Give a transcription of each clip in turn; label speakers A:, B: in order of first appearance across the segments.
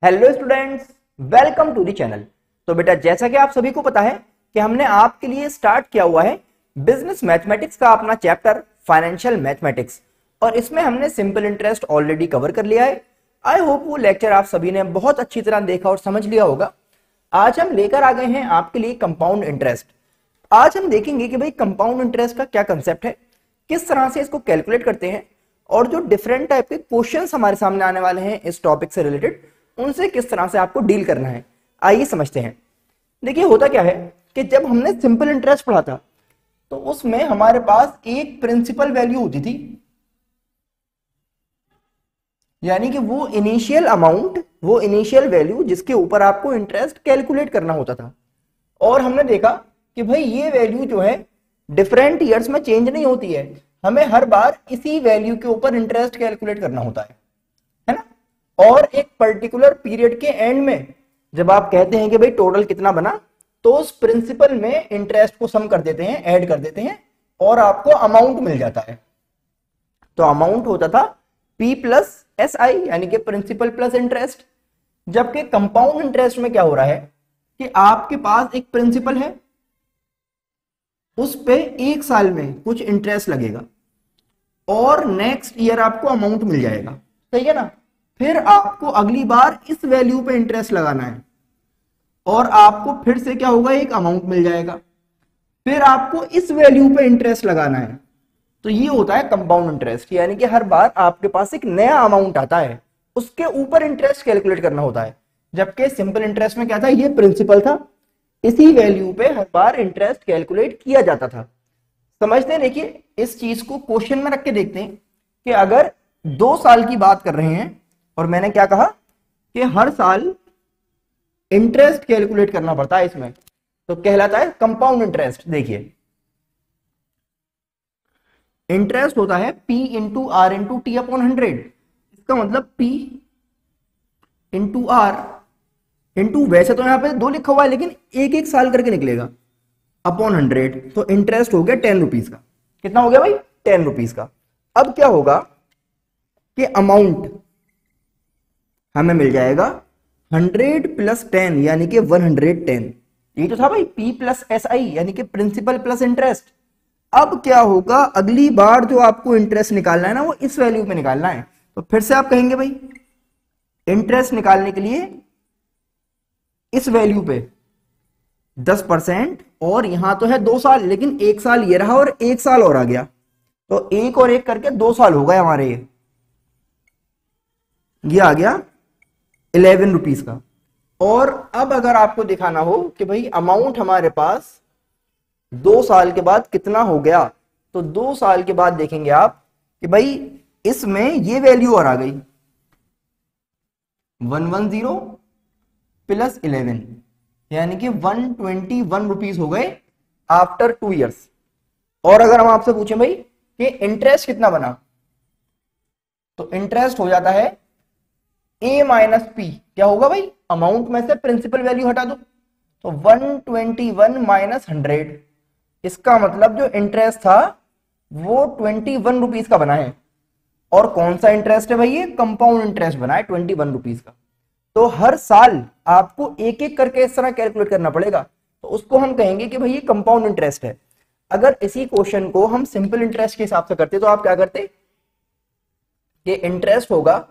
A: Hello students, welcome to the channel. तो बेटा, जैसा कि आप सभी को पता है कि हमने आपके लिए स्टार्ट किया हुआ है बिजनेस मैथमेटिक्स का अपना चैप्टर फाइनेंशियल मैथमेटिक्स, और इसमें हमने सिंपल इंटरेस्ट ऑलरेडी कवर कर लिया है। आई होप वो लेक्चर आप सभी ने बहुत अच्छी तरह देखा और समझ लिया होगा। आज हम लेकर आ गए हैं आपके लिए कंपाउंड इंटरेस्ट। आज हम देखेंगे कि भाई कंपाउंड इंटरेस्ट का क्या कंसेप्ट है, किस तरह से इसको कैलकुलेट करते हैं, और जो डिफरेंट टाइप के क्वेश्चंस हमारे सामने आने वाले हैं इस टॉपिक से रिलेटेड, उनसे किस तरह से आपको डील करना है। आइए समझते हैं। देखिए, होता क्या है कि जब हमने सिंपल इंटरेस्ट पढ़ा था तो उसमें हमारे पास एक प्रिंसिपल वैल्यू होती थी, यानी कि वो इनिशियल अमाउंट, वो इनिशियल वैल्यू जिसके ऊपर आपको इंटरेस्ट कैलकुलेट करना होता था। और हमने देखा कि भाई ये वैल्यू जो है डिफरेंट ईयर्स में चेंज नहीं होती है, हमें हर बार इसी वैल्यू के ऊपर इंटरेस्ट कैलकुलेट करना होता है ना। और एक पर्टिकुलर पीरियड के एंड में जब आप कहते हैं कि भाई टोटल कितना बना, तो उस प्रिंसिपल में इंटरेस्ट को सम कर देते हैं, ऐड कर देते हैं, और आपको अमाउंट मिल जाता है। तो अमाउंट होता था P प्लस SI, यानी कि प्रिंसिपल प्लस इंटरेस्ट। जबकि कंपाउंड इंटरेस्ट में क्या हो रहा है कि आपके पास एक प्रिंसिपल है, उस पे एक साल में कुछ इंटरेस्ट लगेगा और नेक्स्ट ईयर आपको अमाउंट मिल जाएगा, सही है ना। फिर आपको अगली बार इस वैल्यू पे इंटरेस्ट लगाना है और आपको फिर से क्या होगा, एक अमाउंट मिल जाएगा। फिर आपको इस वैल्यू पे इंटरेस्ट लगाना है। तो ये होता है कंपाउंड इंटरेस्ट, यानी कि हर बार आपके पास एक नया अमाउंट आता है, उसके ऊपर इंटरेस्ट कैलकुलेट करना होता है। जबकि सिंपल इंटरेस्ट में क्या था, ये प्रिंसिपल था, इसी वैल्यू पे हर बार इंटरेस्ट कैलकुलेट किया जाता था। समझते हैं। देखिए, इस चीज को क्वेश्चन में रख के देखते हैं कि अगर 2 साल की बात कर रहे हैं और मैंने क्या कहा कि हर साल इंटरेस्ट कैलकुलेट करना पड़ता है इसमें, तो कहलाता है कंपाउंड इंटरेस्ट। देखिए, इंटरेस्ट होता है P into R into T upon 100। इसका मतलब P इंटू आर इंटू, वैसे तो यहां पे 2 लिखा हुआ है लेकिन एक एक साल करके निकलेगा, अपॉन 100। तो इंटरेस्ट हो गया 10 रुपीज का। कितना हो गया भाई, 10 रुपीज का। अब क्या होगा कि अमाउंट हमें मिल जाएगा 100 प्लस 10, यानी कि 110। ये तो था भाई P प्लस SI, यानी कि प्रिंसिपल प्लस इंटरेस्ट। अब क्या होगा, अगली बार जो आपको इंटरेस्ट निकालना है ना, वो इस वैल्यू पे निकालना है। तो फिर से आप कहेंगे भाई इंटरेस्ट निकालने के लिए इस वैल्यू पे 10%, और यहां तो है 2 साल, लेकिन 1 साल ये रहा और 1 साल और आ गया, तो 1 और 1 करके 2 साल हो गए हमारे। ये आ गया 11 रुपीज का। और अब अगर आपको दिखाना हो कि भाई अमाउंट हमारे पास 2 साल के बाद कितना हो गया, तो 2 साल के बाद देखेंगे आप कि भाई इसमें ये वैल्यू और आ गई 110 प्लस 11, यानी कि 121 रुपीज हो गए आफ्टर 2 ईयर्स। और अगर हम आपसे पूछें भाई कि इंटरेस्ट कितना बना, तो इंटरेस्ट हो जाता है A माइनस P। क्या होगा भाई, अमाउंट में से प्रिंसिपल वैल्यू हटा दो, तो 121 माइनस 100। इसका मतलब जो इंटरेस्ट था वो 21 रुपीज का बना है। और कौन सा इंटरेस्ट है भाई, ये कंपाउंड इंटरेस्ट बना है 21 रुपीज का। तो हर साल आपको एक एक करके इस तरह कैलकुलेट करना पड़ेगा, तो उसको हम कहेंगे कि भाई ये कंपाउंड इंटरेस्ट है। अगर इसी क्वेश्चन को हम सिंपल इंटरेस्ट के हिसाब से करते तो आप क्या करते कि इंटरेस्ट होगा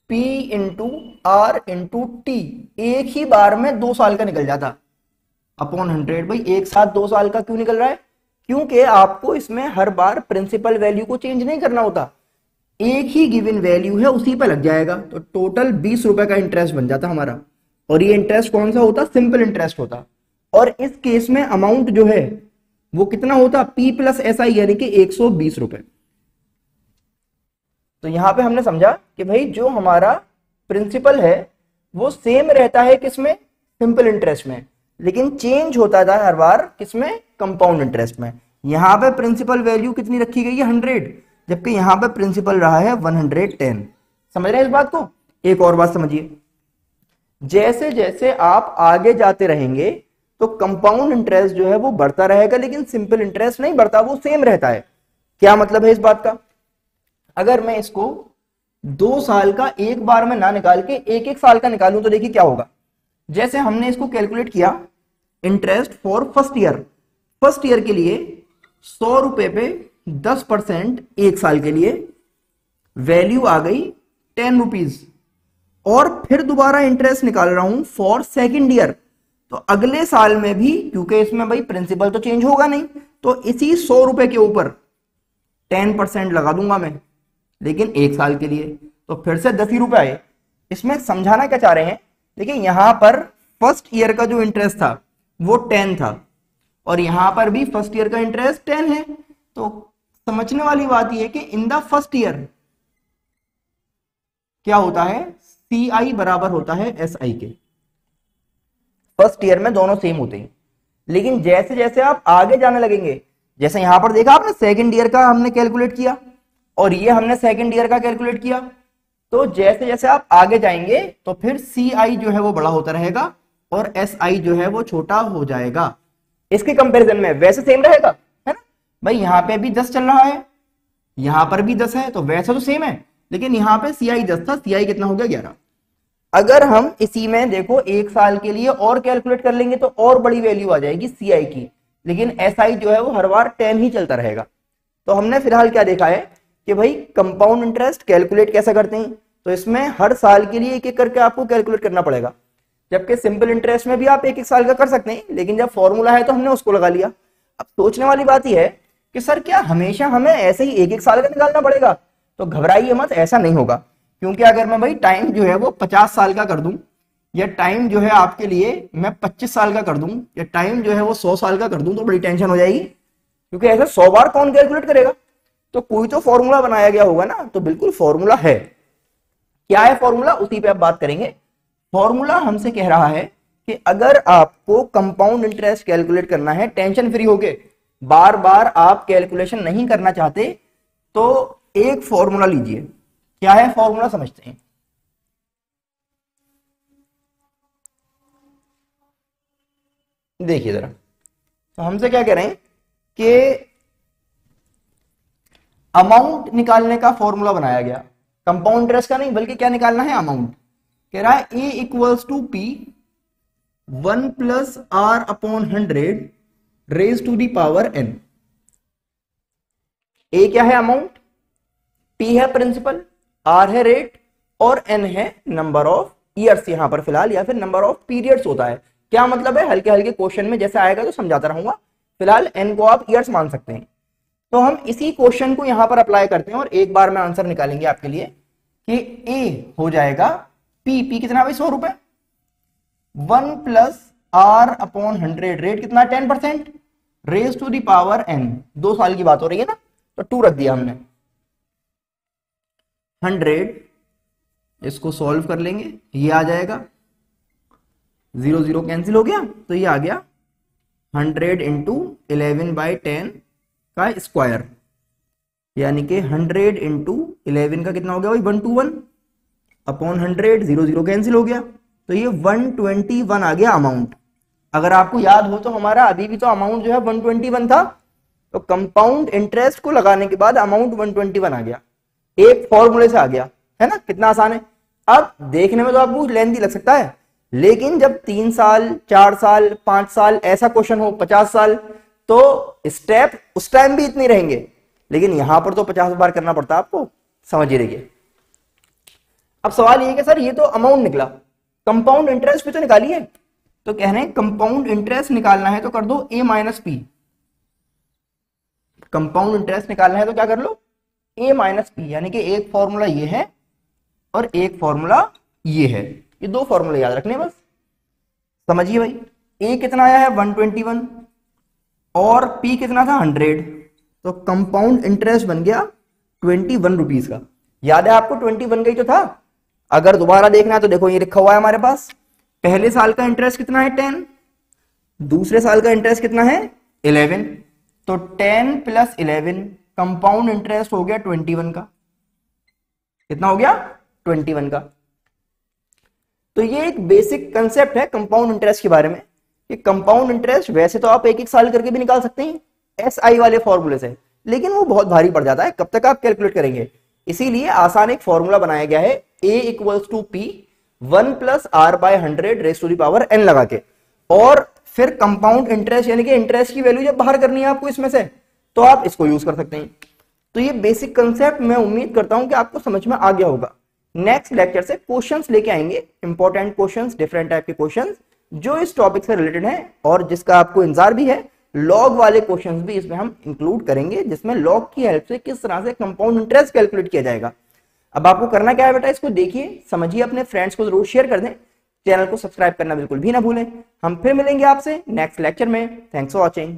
A: P into R into T, एक ही बार में 2 साल का निकल जाता, अपॉन 100। भाई एक साथ 2 साल का क्यों निकल रहा है, क्योंकि आपको इसमें हर बार प्रिंसिपल वैल्यू को चेंज नहीं करना होता, एक ही गिवन वैल्यू है उसी पे लग जाएगा। तो टोटल 20 रुपए का इंटरेस्ट बन जाता हमारा। और ये इंटरेस्ट कौन सा होता, सिंपल इंटरेस्ट होता। और इस केस में अमाउंट जो है वो कितना होता, P प्लस SI, यानी कि 120 रुपए। तो यहां पे हमने समझा कि भाई जो हमारा प्रिंसिपल है वो सेम रहता है किसमें, सिंपल इंटरेस्ट में, लेकिन चेंज होता था हर बार किसमें, कंपाउंड इंटरेस्ट में। यहां पे प्रिंसिपल वैल्यू कितनी रखी गई है, 100, जबकि यहां पे प्रिंसिपल रहा है 110। समझ रहे हैं इस बात को। एक और बात समझिए, जैसे जैसे आप आगे जाते रहेंगे तो कंपाउंड इंटरेस्ट जो है वो बढ़ता रहेगा, लेकिन सिंपल इंटरेस्ट नहीं बढ़ता, वो सेम रहता है। क्या मतलब है इस बात का, अगर मैं इसको 2 साल का एक बार में ना निकाल के एक एक साल का निकालूं तो देखिए क्या होगा। जैसे हमने इसको कैलकुलेट किया इंटरेस्ट फॉर फर्स्ट ईयर के लिए 100 रुपए पे 10% एक साल के लिए, वैल्यू आ गई 10 रुपीज। और फिर दोबारा इंटरेस्ट निकाल रहा हूं फॉर सेकेंड ईयर, तो अगले साल में भी क्योंकि इसमें भाई प्रिंसिपल तो चेंज होगा नहीं, तो इसी 100 रुपए के ऊपर 10% लगा दूंगा मैं, लेकिन एक साल के लिए, तो फिर से 10 ही रुपए आए। इसमें समझाना क्या चाह रहे हैं, देखिए यहां पर फर्स्ट ईयर का जो इंटरेस्ट था वो 10 था, और यहां पर भी फर्स्ट ईयर का इंटरेस्ट 10 है। तो समझने वाली बात यह है कि इन द फर्स्ट ईयर क्या होता है, CI बराबर होता है SI के। फर्स्ट ईयर में दोनों सेम होते हैं, लेकिन जैसे जैसे आप आगे जाने लगेंगे, जैसे यहां पर देखा आपने सेकंड ईयर का हमने कैलकुलेट किया और ये हमने सेकंड ईयर का कैलकुलेट किया, तो जैसे जैसे आप आगे जाएंगे तो फिर CI जो है वो बड़ा होता रहेगा और SI जो है वो छोटा हो जाएगा। इसके कंपैरिजन में वैसे सेम रहेगा, है ना भाई, यहां पे भी 10 चल रहा है, यहां पर भी 10 है, तो वैसे तो सेम है, लेकिन यहां पे CI 10 था, CI कितना हो गया 11। अगर हम इसी में देखो एक साल के लिए और कैलकुलेट कर लेंगे तो और बड़ी वैल्यू आ जाएगी CI की, लेकिन SI जो है वो हर बार 10 ही चलता रहेगा। तो हमने फिलहाल क्या देखा है कि भाई कंपाउंड इंटरेस्ट कैलकुलेट कैसे करते हैं, तो इसमें हर साल के लिए एक एक करके आपको कैलकुलेट करना पड़ेगा, जबकि सिंपल इंटरेस्ट में भी आप एक एक साल का कर सकते हैं, लेकिन जब फॉर्मूला है तो हमने उसको लगा लिया। अब सोचने वाली बात यह है कि सर क्या हमेशा हमें ऐसे ही एक एक साल का निकालना पड़ेगा, तो घबराइए मत, ऐसा नहीं होगा। क्योंकि अगर मैं भाई टाइम जो है वो 50 साल का कर दूं, या टाइम जो है आपके लिए मैं 25 साल का कर दूं, या टाइम जो है वो 100 साल का कर दूं, तो बड़ी टेंशन हो जाएगी, क्योंकि ऐसे 100 बार कौन कैलकुलेट करेगा। तो कोई तो फॉर्मूला बनाया गया होगा ना, तो बिल्कुल फॉर्मूला है। क्या है फॉर्मूला, उसी पे आप बात करेंगे। फॉर्मूला हमसे कह रहा है कि अगर आपको कंपाउंड इंटरेस्ट कैलकुलेट करना है टेंशन फ्री होके, बार बार आप कैलकुलेशन नहीं करना चाहते, तो एक फॉर्मूला लीजिए। क्या है फॉर्मूला, समझते हैं। देखिए जरा, तो हमसे क्या कह रहे हैं कि अमाउंट निकालने का फॉर्मूला बनाया गया, कंपाउंड इंटरेस्ट का नहीं बल्कि क्या निकालना है, अमाउंट। कह रहा है A equals to P 1 plus R upon 100 raise to the power n। A क्या है, अमाउंट, P है प्रिंसिपल, R है रेट, और n है नंबर ऑफ ईयर्स यहां पर फिलहाल, या फिर नंबर ऑफ पीरियड्स होता है। क्या मतलब है, हल्के हल्के क्वेश्चन में जैसे आएगा तो समझाता रहूंगा, फिलहाल n को आप ईयर्स मान सकते हैं। तो हम इसी क्वेश्चन को यहां पर अप्लाई करते हैं और एक बार में आंसर निकालेंगे आपके लिए कि A हो जाएगा P कितना भाई, 100 रुपए, 1 प्लस R अपॉन 100, रेट कितना 10%, raise to the power n। 2 साल की बात हो रही है ना, तो 2 रख दिया हमने। 100, इसको सॉल्व कर लेंगे, ये आ जाएगा, 0 0 कैंसिल हो गया, तो ये आ गया 100 इंटू 11/10 का स्क्वायर, यानी कि 100 इंटू 11 का कितना हो गया भाई, 121 अपॉन 100, 0 0 कैंसिल हो गया, तो ये 121 आ गया अमाउंट। अगर आपको याद हो तो हमारा अभी भी तो अमाउंट जो है 121 था, तो कंपाउंड इंटरेस्ट को लगाने के बाद अमाउंट 121 आ गया, एक फॉर्मूले से आ गया, है ना, कितना आसान है। अब देखने में तो आपको लेंथी लग सकता है, लेकिन जब 3 साल 4 साल 5 साल ऐसा क्वेश्चन हो, 50 साल, तो स्टेप उस टाइम भी इतने रहेंगे, लेकिन यहां पर तो 50 बार करना पड़ता है आपको, समझ ही रहिए। अब सवाल ये कि सर ये तो अमाउंट निकला, कंपाउंड इंटरेस्ट भी तो निकालिए, तो कह रहे हैं कंपाउंड इंटरेस्ट निकालना है तो कर दो A minus P. Compound interest निकालना है तो क्या कर लो, A माइनस पी, यानी कि एक फॉर्मूला ये है और एक फॉर्मूला ये है, ये 2 फॉर्मूले याद रखने बस। समझिए भाई, A कितना आया है 121 और P कितना था 100, तो कंपाउंड इंटरेस्ट बन गया 21 रुपीज का। याद है आपको 21 का ही तो था। अगर दोबारा देखना है तो देखो ये लिखा हुआ है हमारे पास, पहले साल का इंटरेस्ट कितना है 10, दूसरे साल का इंटरेस्ट कितना है 11, तो 10 प्लस 11 कंपाउंड इंटरेस्ट हो गया 21 का। कितना हो गया 21 का। तो ये एक बेसिक कंसेप्ट है कंपाउंड इंटरेस्ट के बारे में, कि कंपाउंड इंटरेस्ट वैसे तो आप एक एक साल करके भी निकाल सकते हैं SI वाले फॉर्मूले से, लेकिन वो बहुत भारी पड़ जाता है, कब तक आप कैलकुलेट करेंगे। इसीलिए आसान एक फॉर्मूला बनाया गया है, a equals to p 1 plus R by 100 raise to the power n लगा के, और फिर कंपाउंड इंटरेस्ट यानी कि इंटरेस्ट की वैल्यू जब बाहर करनी है आपको इसमें से, तो आप इसको यूज कर सकते हैं। तो ये बेसिक कंसेप्ट मैं उम्मीद करता हूं कि आपको समझ में आ गया होगा। नेक्स्ट लेक्चर से क्वेश्चंस लेके आएंगे, इंपॉर्टेंट क्वेश्चंस, डिफरेंट टाइप के क्वेश्चंस जो इस टॉपिक से रिलेटेड है, और जिसका आपको इंतजार भी है। लॉग वाले क्वेश्चंस भी इसमें हम इंक्लूड करेंगे, जिसमें लॉग की हेल्प से किस तरह से कंपाउंड इंटरेस्ट कैलकुलेट किया जाएगा। अब आपको करना क्या है बेटा, इसको देखिए, समझिए, अपने फ्रेंड्स को जरूर शेयर कर दें, चैनल को सब्सक्राइब करना बिल्कुल भी ना भूलें। हम फिर मिलेंगे आपसे नेक्स्ट लेक्चर में। Thanks for watching.